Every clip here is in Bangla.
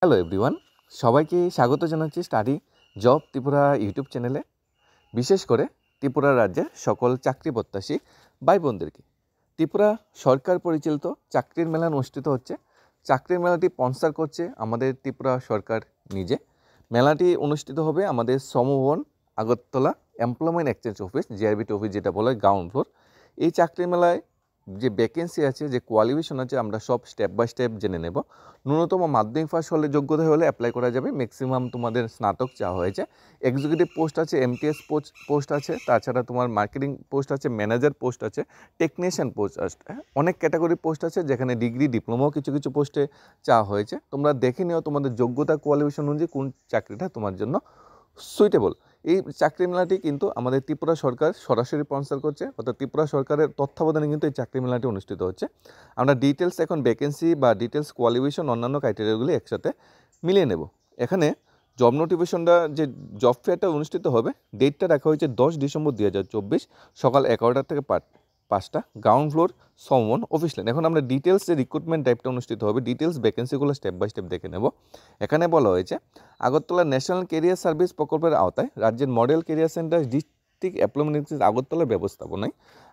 হ্যালো এভরিওয়ান, সবাইকে স্বাগত জানাচ্ছি স্টাডি জব ত্রিপুরা ইউটিউব চ্যানেলে। বিশেষ করে ত্রিপুরা রাজ্যের সকল চাকরি প্রত্যাশী ভাই বোনদেরকে ত্রিপুরা সরকার পরিচালিত চাকরির মেলা অনুষ্ঠিত হচ্ছে। চাকরির মেলাটি স্পন্সর করছে আমাদের ত্রিপুরা সরকার নিজে। মেলাটি অনুষ্ঠিত হবে আমাদের Shrambhavan Agartala employment exchange office, GRBT office যেটা বলা হয়, গ্রাউন্ড ফ্লোর। এই চাকরির মেলায় যে ভ্যাকেন্সি আছে, যে কোয়ালিফিকেশন আছে, আমরা সব স্টেপ বাই স্টেপ জেনে নেব। ন্যূনতম মাধ্যমিক পাস হলে যোগ্যতা হলে অ্যাপ্লাই করা যাবে। ম্যাক্সিমাম তোমাদের স্নাতক চাওয়া হয়েছে। এক্সিকিউটিভ পোস্ট আছে, এমটিএস পোস্ট আছে, তাছাড়া তোমার মার্কেটিং পোস্ট আছে, ম্যানেজার পোস্ট আছে, টেকনিশিয়ান পোস্ট আছে। অনেক ক্যাটাগরি পোস্ট আছে যেখানে ডিগ্রি ডিপ্লোমাও কিছু কিছু পোস্টে চাওয়া হয়েছে। তোমরা দেখে নিও তোমাদের যোগ্যতা কোয়ালিফিকেশন অনুযায়ী কোন চাকরিটা তোমার জন্য সুইটেবল। এই চাকরি মেলাটি কিন্তু আমাদের ত্রিপুরা সরকার সরাসরি স্পন্সর করছে, অর্থাৎ ত্রিপুরা সরকারের তত্ত্বাবধানে কিন্তু এই চাকরি মেলাটি অনুষ্ঠিত হচ্ছে। আমরা ডিটেলস এখন ভ্যাকেন্সি বা ডিটেলস কোয়ালিফিকেশন অন্যান্য ক্রাইটেরিয়াগুলি একসাথে মিলিয়ে নেব। এখানে জব নোটিফিকেশনটা, যে জব ফেয়ারটা অনুষ্ঠিত হবে, ডেটটা রাখা হয়েছে 10 ডিসেম্বর 2024 সকাল 11টা থেকে 5টা, গ্রাউন্ড ফ্লোর শ্রমভবন অফিস লাইন। এখন আমরা ডিটেলস যে রিক্রুটমেন্ট টাইপটা অনুষ্ঠিত হবে, ডিটেলস ভ্যাকেন্সিগুলো স্টেপ বাই স্টেপ দেখে নেব। এখানে বলা হয়েছে আগরতলা ন্যাশনাল কেরিয়ার সার্ভিস প্রকল্পের আওতায় রাজ্যের model career centre district employment exchange আগরতলার ব্যবস্থাপনায়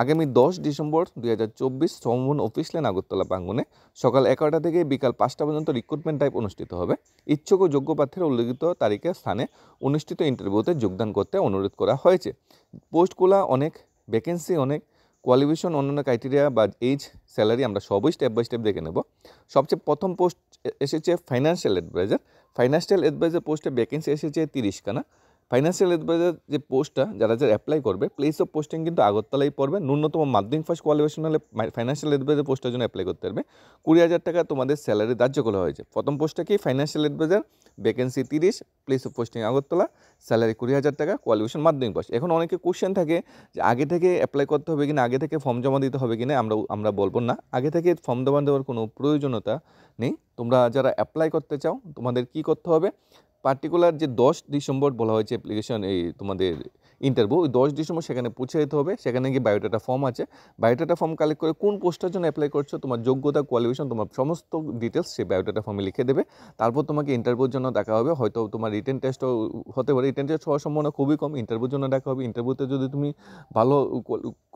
আগামী 10 ডিসেম্বর 2024 শ্রমভবন অফিস লাইন আগরতলা প্রাঙ্গণে সকাল 11টা থেকে বিকাল 5টা পর্যন্ত রিক্রুটমেন্ট টাইপ অনুষ্ঠিত হবে। ইচ্ছুক ও যোগ্য প্রার্থীরা উল্লেখিত তারিখে স্থানে অনুষ্ঠিত ইন্টারভিউতে যোগদান করতে অনুরোধ করা হয়েছে। পোস্টগুলো অনেক, ভ্যাকেন্সি অনেক, কোয়ালিফিকেশন, অন্যান্য ক্রাইটেরিয়া বা এজ, স্যালারি আমরা সবই স্টেপ বাই স্টেপ দেখে নেব। সবচেয়ে প্রথম পোস্ট এসেছে ফাইন্যান্সিয়াল অ্যাডভাইজার। ফাইন্যান্সিয়াল অ্যাডভাইজার পোস্টে ভ্যাকেন্সি এসেছে 30খানা। ফাইন্যান্সিয়াল অ্যাডভাইজার যে পোস্টটা যারা অ্যাপ্লাই করবে, প্লেস অফ পোস্টিং কিন্তু আগরতলাই পড়বে। ন্যূনতম মাধ্যমিক ফার্স্ট কোয়ালিফিকেশন হলে ফাইন্যান্সিয়াল অ্যাডভাইজার পোস্টের জন্য অ্যাপ্লাই করতে পারবে। 20,000 টাকা তোমাদের স্যালারি ধার্য করা হয়েছে। প্রথম পোস্টটা কি? Financial advisor, vacancy 30, place of posting Agartala, salary 20,000 টাকা, কোয়ালিফিকেশন মাধ্যমিক পাস। এখন অনেকে কোশ্চেন থাকে যে আগে থেকে অ্যাপ্লাই করতে হবে কিনা, আগে থেকে ফর্ম জমা দিতে হবে কিনা। আমরা বলবো না, আগে থেকে ফর্ম জমা দেওয়ার কোনো প্রয়োজনীয়তা নেই। তোমরা যারা অ্যাপ্লাই করতে চাও তোমাদের কি করতে হবে, পার্টিকুলার যে 10 ডিসেম্বর বলা হয়েছে অ্যাপ্লিকেশন, এই তোমাদের ইন্টারভিউ, ওই 10 ডিসেম্বর সেখানে পৌঁছে যেতে হবে। সেখানে গিয়ে বায়োডাটা ফর্ম আছে, বায়োডাটা ফর্ম কালেক্ট করে কোন পোস্টের জন্য অ্যাপ্লাই করছো, তোমার যোগ্যতা, কোয়ালিফিকেশন, তোমার সমস্ত ডিটেলস সেই বায়োডাটা ফর্মে লিখে দেবে। তারপর তোমাকে ইন্টারভিউর জন্য ডাকা হবে। হয়তো তোমার রিটেন টেস্টও হতে পারে, রিটেন টেস্ট হওয়ার সম্ভাবনা খুবই কম। ইন্টারভিউর জন্য ডাকা হবে। ইন্টারভিউতে যদি তুমি ভালো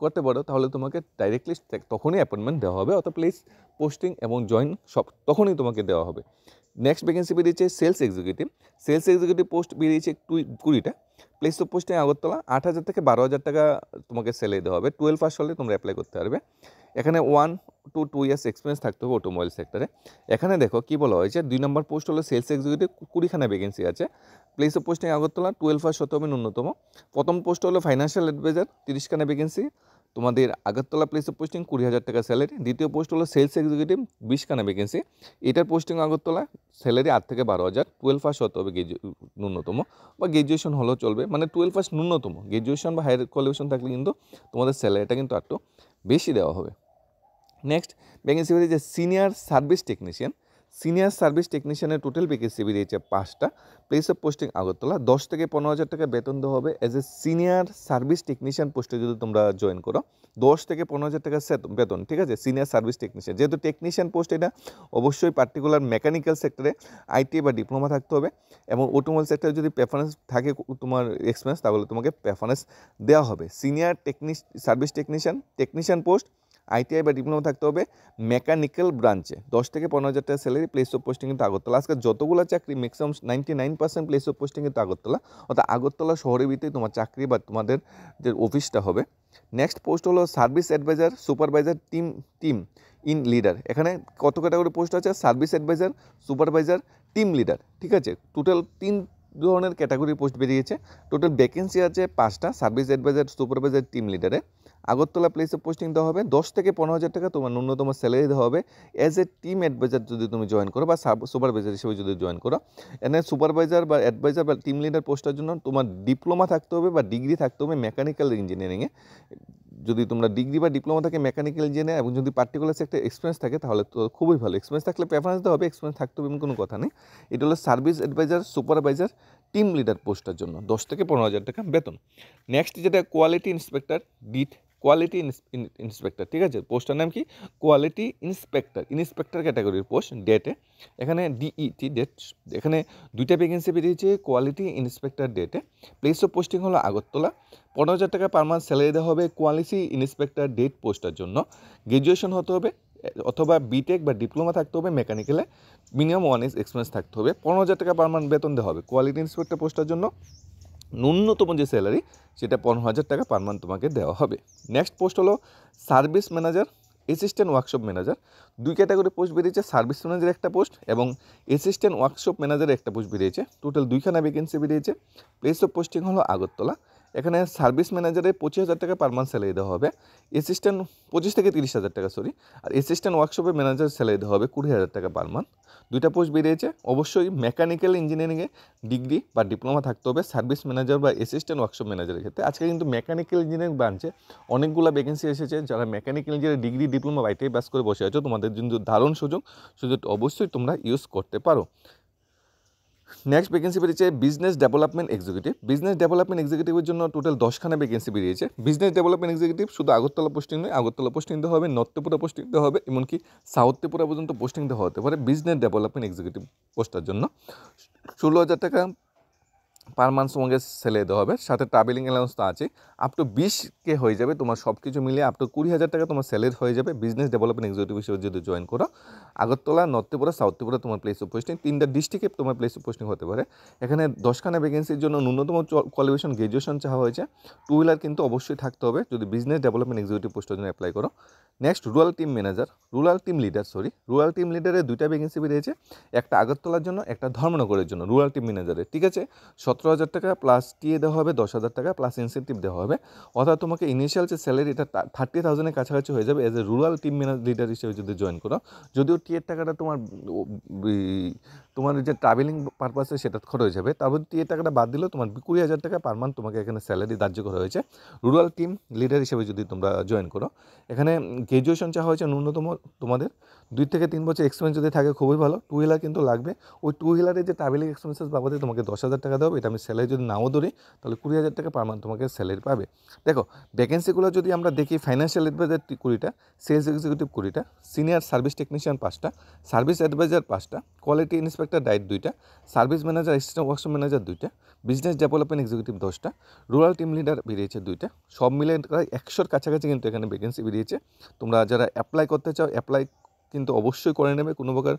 করতে পারো তাহলে তোমাকে ডাইরেক্টলি তখনই অ্যাপয়েন্টমেন্ট দেওয়া হবে, অর্থাৎ প্লেস পোস্টিং এবং জয়েন সব তখনই তোমাকে দেওয়া হবে। নেক্সট ভ্যাকেন্সি বেরিয়েছে sales executive. Sales executive post বেরিয়েছে 20টা। Place of posting Agartala. 8,000 থেকে 12,000 টাকা তোমাকে স্যালারি দেওয়া হবে। 12 পাস হলে তোমরা অ্যাপ্লাই করতে পারবে। এখানে 1 to 2 ইয়ার্স এক্সপিরিয়েন্স থাকতে হবে অটোমোবাইল সেক্টরে। এখানে দেখো কি বলা হয়েছে, 2 নম্বর পোস্ট হলো সেলস এক্সিকিউটিভ, 20খানা ভ্যাকেন্সি আছে। Place of posting Agartala, 12 pass হতে হবে ন্যূনতম। প্রথম পোস্ট হলো ফাইন্যান্সিয়াল অ্যাডভাইজার, 30খানা ভ্যাকেন্সি, তোমাদের আগরতলা, প্লেস অফ পোস্টিং 20,000 টাকা স্যালারি। দ্বিতীয় পোস্ট হলো সেলস এক্সিকিউটিভ, 20খানা ভ্যাকেন্সি, এটার পোস্টিং আগরতলা, স্যালারি 8 থেকে 12,000, 12 পাস হতে হবে ন্যূনতম, বা গ্রাজুয়েশন হলেও চলবে। মানে 12 পাস ন্যূনতম, গ্রাজুয়েশন বা হায়ার কোয়ালিফিকেশন থাকলে কিন্তু তোমাদের স্যালারিটা কিন্তু একটু বেশি দেওয়া হবে। নেক্সট ভ্যাকেন্সি বেরিয়েছে senior service technician. Senior service টেকনিশিয়ানের টোটাল ভ্যাকেন্সি বেরিয়েছে 5টা। Place of posting Agartala. 10 থেকে 15,000 টাকা বেতন দেওয়া হবে as a senior service technician পোস্টে যদি তোমরা জয়েন করো। 10 থেকে 15,000 টাকা বেতন, ঠিক আছে। সিনিয়র সার্ভিস টেকনিশিয়ান, যেহেতু টেকনিশিয়ান পোস্ট, এটা অবশ্যই পার্টিকুলার মেকানিক্যাল সেক্টরে আইটি বা ডিপ্লোমা থাকতে হবে, এবং অটোমোবাইল সেক্টরে যদি প্রেফারেন্স থাকে তোমার এক্সপিরিয়েন্স, তাহলে তোমাকে প্রেফারেন্স দেওয়া হবে। Senior service technician post ITI বা ডিপ্লোমা থাকতে হবে মেকানিক্যাল ব্রাঞ্চে। 10 থেকে 15,000 টাকা স্যালারি। প্লেস অফ পোস্টিং কিন্তু আগরতলা। আজকে যতগুলো চাকরি ম্যাক্সিমাম 99% প্লেস অফ পোস্টিং কিন্তু আগরতলা, অর্থাৎ আগরতলা শহরের ভিতরে তোমার চাকরি বা তোমাদের যে অফিসটা হবে। নেক্সট পোস্ট হলো service advisor, supervisor, team in leader. এখানে কত ক্যাটাগরি পোস্ট আছে? Service advisor, supervisor, team leader, ঠিক আছে। টোটাল 3 ধরনের ক্যাটাগরি পোস্ট বেরিয়েছে। টোটাল ভ্যাকেন্সি আছে 5টা, সার্ভিস অ্যাডভাইজার, সুপারভাইজার, টিম লিডারে। আগরতলা প্লেস অফ পোস্টিং দেওয়া হবে। 10 থেকে 15,000 টাকা তোমার ন্যূনতম স্যালারি দেওয়া হবে অ্যাজ এ টিম অ্যাডভাইজার যদি তুমি জয়েন করো, বা সুপারভাইজার হিসেবে যদি জয়েন করো। এখানে সুপারভাইজার বা অ্যাডভাইজার বা টিম লিডার পোস্টের জন্য তোমার ডিপ্লোমা থাকতে হবে বা ডিগ্রি থাকতে হবে মেকানিক্যাল ইঞ্জিনিয়ারিংয়ে। যদি তোমরা ডিগ্রি বা ডিপ্লোমা থাকে মেকানিক্যাল ইঞ্জিনিয়ার, এবং যদি পার্টিকুলার একটা এক্সপিরিয়েন্স থাকে তাহলে তো খুবই ভালো। এক্সপিরিয়েন্স থাকলে প্রেফারেন্স দেওয়া হবে, এক্সপিরিয়েন্স থাকতে হবে এমন কোনো কথা নেই। এটা হলো service advisor, supervisor, team leader পোস্টের জন্য 10 থেকে 15,000 টাকা বেতন। নেক্সট যেটা কোয়ালিটি ইন্সপেক্টর, কোয়ালিটি ইন্সপেক্টর, ঠিক আছে, পোস্টটার নাম কি কোয়ালিটি ইন্সপেক্টর ক্যাটাগরির পোস্ট। ডেটে এখানে ডিইটি ডেট, এখানে 2টা ভ্যাকেন্সি বেরিয়েছে কোয়ালিটি ইন্সপেক্টর ডেটে। প্লেস অফ পোস্টিং হলো আগরতলা। 15,000 টাকা পার মান্থ স্যালারি দেওয়া হবে কোয়ালিটি ইন্সপেক্টর ডেট পোস্টার জন্য। গ্র্যাজুয়েশন হতে হবে অথবা বিটেক বা ডিপ্লোমা থাকতে হবে মেকানিক্যালে, মিনিমাম 1 ইয়ার্স এক্সপিরিয়েন্স থাকতে হবে। 15,000 টাকা পার মান্থ বেতন দেওয়া হবে কোয়ালিটি ইন্সপেক্টর পোস্টার জন্য। ন্যূনতম যে স্যালারি সেটা 15,000 টাকা পার মান্থ তোমাকে দেওয়া হবে। নেক্সট পোস্ট হলো service manager, assistant workshop manager. 2 category post বেরিয়েছে, সার্ভিস ম্যানেজার একটা পোস্ট এবং অ্যাসিস্ট্যান্ট ওয়ার্কশপ ম্যানেজার একটা পোস্ট বেরিয়েছে। টোটাল 2খানা ভ্যাকেন্সি বেরিয়েছে। প্লেস অফ পোস্টিং হলো আগরতলা। এখানে সার্ভিস ম্যানেজারে 25,000 টাকা পার মান্থ স্যালারি দেওয়া হবে, অ্যাসিস্ট্যান্ট 25 থেকে 30,000 টাকা সরি, আর অ্যাসিস্ট্যান্ট ওয়ার্কশপের ম্যানেজার স্যালারি দেওয়া হবে 20,000 টাকা পার মান্থ। 2টা পোস্ট বেরিয়েছে। অবশ্যই মেকানিক্যাল ইঞ্জিনিয়ারিংয়ে ডিগ্রি বা ডিপ্লোমা থাকতে হবে সার্ভিস ম্যানেজার বা অ্যাসিস্ট্যান্ট ওয়ার্কশপ ম্যানেজারের ক্ষেত্রে। আজকে কিন্তু মেকানিক্যাল ইঞ্জিনিয়ারিং ব্রাঞ্চে অনেকগুলো ভ্যাকেন্সি এসেছে। যারা মেকানিক্যাল ইঞ্জিনিয়ারিং ডিগ্রি ডিপ্লোমা বাইটাই পাস করে বসে আছো, তোমাদের কিন্তু দারুণ সুযোগ অবশ্যই তোমরা ইউজ করতে পারো। নেক্সট ভ্যাকেন্সি বেরিয়েছে business development executive. Business development এক্সিকিউটিভের জন্য টোটাল 10খানা ভ্যাকেন্সি বেরিয়েছে। বিজনেস ডেভেলপমেন্ট এক্সিকিউটিভ শুধু আগরতলা পোস্টিং নয়, আগরতলা পোস্টিং দেওয়া হবে, নর্থ ত্রিপুরা পোস্টিং দেওয়া হবে, এমনকি সাউথ ত্রিপুরা পর্যন্ত পোস্টিং দেওয়া হতে পারে বিজনেস ডেভেলপমেন্ট এক্সিকিউটিভ পোস্টার জন্য। 16,000 টাকা পার মান্থ তোমাকে স্যালারি দেওয়া হবে, সাথে ট্রাভেলিং অ্যালাউন্স তো আছে। আপ টু 20K হয়ে যাবে তোমার সব কিছু মিলিয়ে, আপ টু 20,000 টাকা তোমার স্যালারি হয়ে যাবে বিজনেস ডেভেলপমেন্ট এক্সিকিউটিভ হিসেবে যদি জয়েন করো। আগরতলা, নর্থ ত্রিপুরা, সাউথ ত্রিপুরা তোমার প্লেস অফ পোস্টিং, 3টা ডিস্ট্রিক্টে তোমার প্লেস অফ পোস্টিং হতে পারে। এখানে 10খানা ভ্যাকেন্সির জন্য ন্যূনতম কোয়ালিফিকেশন গ্র্যাজুয়েশন চাওয়া হয়েছে। 2 হুইলার কিন্তু অবশ্যই থাকতে হবে যদি বিজনেস ডেভেলপমেন্ট এক্সিকিউটিভ পোস্টের জন্য অ্যাপ্লাই করো। নেক্সট রুরাল টিম লিডারের 2টা ভ্যাকেন্সি বেরিয়েছে, একটা আগরতলার জন্য, একটা ধর্মনগরের জন্য। রুরাল টিম ম্যানেজারের, ঠিক আছে, 17,000 টাকা প্লাস টিএ দেওয়া হবে 10,000 টাকা প্লাস ইনসেন্টিভ দেওয়া হবে। অর্থাৎ তোমাকে ইনিশিয়াল যে স্যালারি এটা 30,000-এর কাছাকাছি হয়ে যাবে as a rural team leader হিসেবে যদি জয়েন করো। যদিও টিএর টাকাটা তোমার যে ট্রাভেলিং পারপাসে সেটা খরচ হয়ে যাবে, তারপর টিএর টাকাটা বাদ দিলেও তোমার 20,000 টাকা পার মান্থ তোমাকে এখানে স্যালারি ধার্য করা হয়েছে রুরাল টিম লিডার হিসেবে যদি তোমরা জয়েন করো। এখানে গ্র্যাজুয়েশন চাওয়া হয়েছে ন্যূনতম তোমাদের 2 থেকে 3 বছর এক্সপিরিয়েন্স যদি থাকে খুবই ভালো। 2 হুইলার কিন্তু লাগবে। ওই 2 হুইলারের যে ট্রাভেলিং এক্সপেন্সেস বাবদে তোমাকে 10,000 টাকা দেবে। এটা আমি স্যালারি যদি নাও ধরি তাহলে 20,000 টাকা পার মান্থ তোমাকে স্যালারি পাবে। দেখো ভ্যাকেন্সিগুলো যদি আমরা দেখি, ফাইন্যান্সিয়াল অ্যাডভাইজার 20টা, সেলস এক্সিকিউটিভ 20টা, সিনিয়র সার্ভিস টেকনিশিয়ান 5টা, সার্ভিস অ্যাডভাইজার 5টা, কোয়ালিটি ইন্সপেক্টর ডাইট 2টা, service manager assistant workshop manager 2টা, বিজনেস ডেভেলপমেন্ট এক্সিকিউটিভ 10টা, রুরাল টিম লিডার বেরিয়েছে 2টা। সব মিলে প্রায় 100-র কাছাকাছি কিন্তু এখানে ভ্যাকেন্সি বেরিয়েছে। তোমরা যারা অ্যাপ্লাই করতে চাও অ্যাপ্লাই কিন্তু অবশ্যই করে নেবে, কোনো প্রকার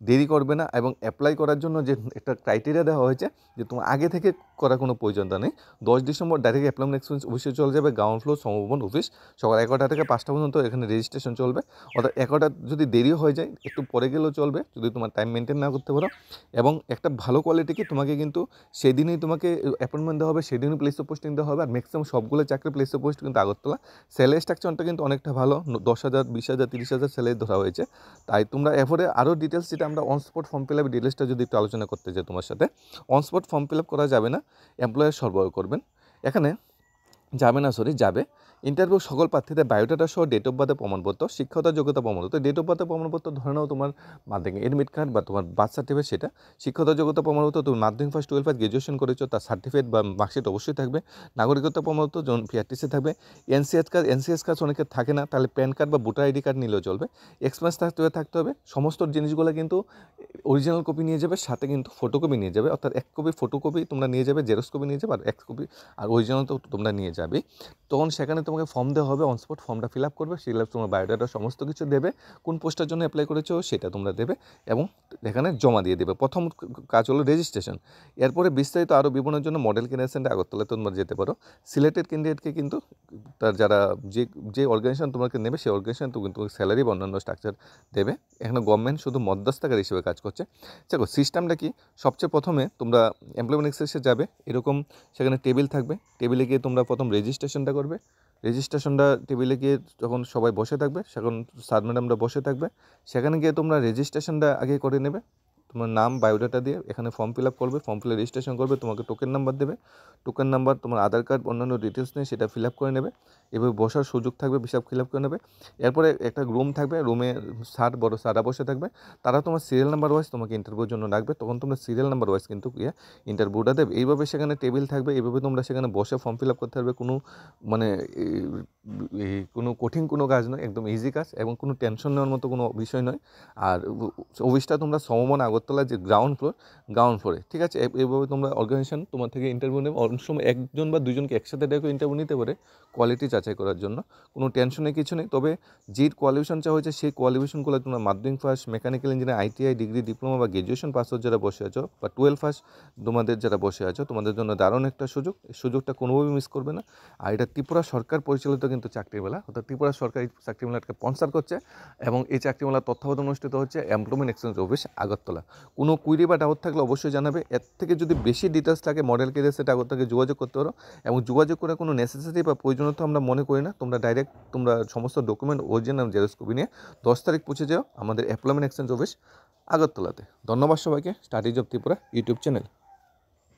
দেরি করবে না। এবং অ্যাপ্লাই করার জন্য যে একটা ক্রাইটেরিয়া দেওয়া হয়েছে যে তোমার আগে থেকে করার কোনো প্রয়োজনতা নেই। 10 ডিসেম্বর ডাইরেক্ট অ্যাপ্লয়মেন্ট এক্সপিরিয়েন্স অফিসে চলে যাবে, গ্রাউন্ড ফ্লোর সমভবন অফিস, সকাল 11টা থেকে 5টা পর্যন্ত এখানে রেজিস্ট্রেশন চলবে। অর্থাৎ 11টা যদি দেরিও হয়ে যায় একটু পরে গেলেও চলবে যদি তোমার টাইম মেনটেন না করতে পারো। এবং একটা ভালো কোয়ালিটি তোমাকে কিন্তু সেদিনই তোমাকে অ্যাপয়েন্টমেন্ট দেওয়া হবে, সেদিনই প্লেস অফ পোস্টিং দেওয়া হবে। আর ম্যাক্সিমাম সবগুলো চাকরি প্লেস অফ পোস্ট কিন্তু আগরতলা। স্যালারি স্ট্রাকচারটা কিন্তু অনেকটা ভালো, 10,000, 20,000, 30,000 স্যালারি ধরা হয়েছে। তাই তোমরা এরপরে আরও ডিটেলস যেটা আমরা অন স্পট ফর্ম ফিল আপের ডিটেলসটা যদি একটু আলোচনা করতে চাই তোমার সাথে, on spot form fill up করা যাবে না, এমপ্লয়ার সরবরাহ করবেন। এখানে যাবে ইন্টারভিউ সকল প্রার্থীদের বায়োডাটা সহ ডেট অফ বার্থের প্রমাণপত্র, শিক্ষাগত যোগ্যতা প্রমাণপত্র। ডেট অফ বার্থের প্রমাণপত্র ধরে নাও তোমার মাধ্যমিক এডমিট কার্ড বা তোমার বার্থ সার্টিফিকেট, সেটা। শিক্ষাগত যোগ্যতা প্রমাণপত্র, তুমি মাধ্যমিক ফার্স্ট 12 পাস গ্র্যাজুয়েশন করেছো তার সার্টিফিকেট বা মার্কশিট অবশ্যই থাকবে। নাগরিকত্ব প্রমাণপত্র যেমন পিআরটিসি থাকবে। এনসিএস কার্ড অনেকের থাকে না, তাহলে প্যান কার্ড বা ভোটার আইডি কার্ড নিলেও চলবে। এক্সপিরিয়েন্স থাকতে হবে। সমস্ত জিনিসগুলো কিন্তু অরিজিনাল কপি নিয়ে যাবে, সাথে কিন্তু ফটোকপি নিয়ে যাবে। অর্থাৎ 1 কপি ফটোকপি তোমরা নিয়ে যাবে, জেরক্স কপি নিয়ে যাবে, আর 1 কপি আর অরিজিনাল তো তোমরা নিয়ে যাবে। তখন সেখানে তোমাকে ফর্ম দেওয়া হবে, অন স্পট ফর্মটা ফিল আপ করবে, ফিল আপ তোমার বায়োডাটা সমস্ত কিছু দেবে, কোন পোস্টের জন্য অ্যাপ্লাই করেছো সেটা তোমরা দেবে এবং এখানে জমা দিয়ে দেবে। প্রথম কাজ হলো রেজিস্ট্রেশন। এরপরে বিস্তারিত আরও বিবরণের জন্য মডেল কেন্দ্র সেন্টার আগরতলায় তোমরা যেতে পারো। সিলেক্টেড ক্যান্ডিডেটকে কিন্তু তার যারা যে অর্গানাইজেশন তোমাকে নেবে সেই অর্গানাইজেশন তো কিন্তু স্যালারি বা অন্যান্য স্ট্রাকচার দেবে। এখানে গভর্নমেন্ট শুধু মধ্যস্থকারী হিসেবে কাজ করছে। দেখো সিস্টেমটা কি, সবচেয়ে প্রথমে তোমরা এমপ্লয়মেন্ট এক্সেসে যাবে, এরকম সেখানে টেবিল থাকবে, টেবিলে গিয়ে তোমরা প্রথম রেজিস্ট্রেশনটা করবে। রেজিস্ট্রেশনটা টেবিলে গিয়ে যখন সবাই বসে থাকবে, সেখানে স্যার ম্যাডামরা বসে থাকবে, সেখানে গিয়ে তোমরা রেজিস্ট্রেশনটা আগে করে নেবে। তোমার নাম বায়োডাটা দিয়ে এখানে ফর্ম ফিল আপ করবে, ফর্ম ফিলে রেজিস্ট্রেশন করবে, তোমাকে টোকেন নাম্বার দেবে, টোকেন নাম্বার তোমার আধার কার্ড অন্যান্য ডিটেলস নিয়ে সেটা ফিল আপ করে নেবে। এভাবে বসার সুযোগ থাকবে, সব ফিল আপ করে নেবে। এরপরে একটা রুম থাকবে, রুমে স্যার বড় স্যাররা বসে থাকবে, তারা তোমার সিরিয়াল নাম্বার ওয়াইজ তোমাকে ইন্টারভিউর জন্য ডাকবে, তখন তোমরা সিরিয়াল নাম্বার ওয়াইজ কিন্তু ইন্টারভিউটা দেবে। এইভাবে সেখানে টেবিল থাকবে, এইভাবে তোমরা সেখানে বসে ফর্ম ফিল আপ করতে পারবে। কোনো মানে কোনো কঠিন কোনো কাজ নয়, একদম ইজি কাজ এবং কোনো টেনশন নেওয়ার মতো কোনো বিষয় নয়। আর অফিসটা তোমরা সমমন আগরতলা যে গ্রাউন্ড ফ্লোরে, ঠিক আছে। এইভাবে তোমরা অর্গানাইজেশন তোমার থেকে ইন্টারভিউ নেবে। অনেক সময় একজন বা দুজনকে একসাথে ডেকে ইন্টারভিউ নিতে পারে কোয়ালিটি যাচাই করার জন্য, কোনো টেনশনের কিছু নেই। তবে যে কোয়ালিফিকেশন চাওয়া হয়েছে সেই কোয়ালিফিকেশনগুলো তোমরা মাধ্যমিক pass, mechanical engineer, ITI, degree, diploma বা গ্র্যাজুয়েশন পাস যারা বসে আছো বা 12 পাস তোমাদের যারা বসে আছো, তোমাদের জন্য দারুণ একটা সুযোগ। এই সুযোগটা কোনোভাবেই মিস করবে না। আর এটা ত্রিপুরা সরকার পরিচালিত কিন্তু চাকরিমেলা, অর্থাৎ ত্রিপুরা সরকার এই চাকরিমেলাটাকে স্পন্সর করছে এবং এই চাকরিমেলার তত্ত্বাবধান অনুষ্ঠিত হচ্ছে এমপ্লয়মেন্ট এক্সচেঞ্জ অফিস আগরতলা। কোনো কুইরি বা ডাউট থাকলে অবশ্যই জানাবে। এর থেকে যদি বেশি ডিটেলস থাকে মডেল কেরিয়ার সেটা আগরতলাকে যোগাযোগ করতে পারো, এবং যোগাযোগ করে কোনো নেসেসিটি বা প্রয়োজনীয়তা আমরা মনে করি না। তোমরা ডাইরেক্ট তোমরা সমস্ত ডকুমেন্ট অরিজিনাল জেরক্স কপি নিয়ে 10 তারিখ পৌঁছে যাও আমাদের এমপ্লয়মেন্ট এক্সচেঞ্জ অফিস আগরতলাতে। ধন্যবাদ সবাইকে। Study job Tripura YouTube channel.